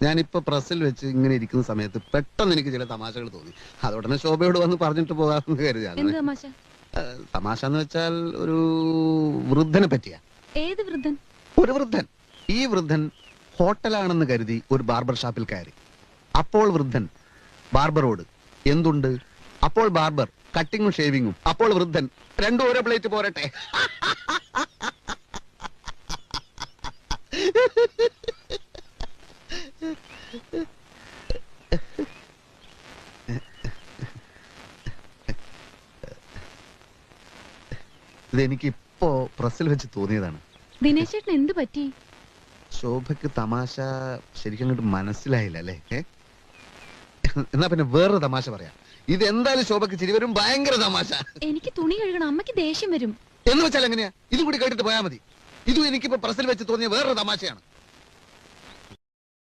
ഞാനിപ്പോ പ്രസ്സിൽ വെച്ച് ഇങ്ങനെ ഇരിക്കുന്ന സമയത്ത് പെട്ടെന്ന് എനിക്ക് ചില തമാശകൾ തോന്നി. അതോടനെ ശോഭയോട് വന്ന് പറഞ്ഞിട്ട് പോകാമെന്ന് കരുതിയാണ്. തമാശ എന്ന് വെച്ചാൽ ഒരു വൃദ്ധനെ പറ്റിയാ. ഏത് വൃദ്ധൻ? ഒരു വൃദ്ധൻ. ഈ വൃദ്ധൻ ഹോട്ടലാണെന്ന് കരുതി ഒരു ബാർബർ ഷാപ്പിൽ കയറി. അപ്പോൾ വൃദ്ധൻ ബാർബറോട് എന്തുണ്ട്? അപ്പോൾ ബാർബർ കട്ടിങ്ങും ഷേവിങ്ങും. അപ്പോൾ വൃദ്ധൻ രണ്ടും ഓരോ പ്ലേറ്റ് പോരട്ടെ. ഇതെനിക്ക് ഇപ്പോ പ്രസ്സിൽ വെച്ച് തോന്നിയതാണ്. ദിനേശ് ചേട്ടൻ എന്ത് പറ്റി? ശോഭയ്ക്ക് തമാശ ശരിക്കും അങ്ങോട്ട് മനസ്സിലായില്ല അല്ലേ? എന്നാ പിന്നെ വേറൊരു തമാശ പറയാം. ഇത് എന്തായാലും ശോഭയ്ക്ക് ചിരി വരും. ഭയങ്കര തമാശ. എനിക്ക് തുണി കഴുകണം, അമ്മയ്ക്ക് ദേഷ്യം വരും. എന്ന് വെച്ചാൽ എങ്ങനെയാ? ഇതും കൂടി കേട്ടിട്ട് പോയാൽ മതി. ഇതും എനിക്കിപ്പോ പ്രസ്സിൽ വെച്ച് തോന്നിയ വേറൊരു തമാശയാണ്.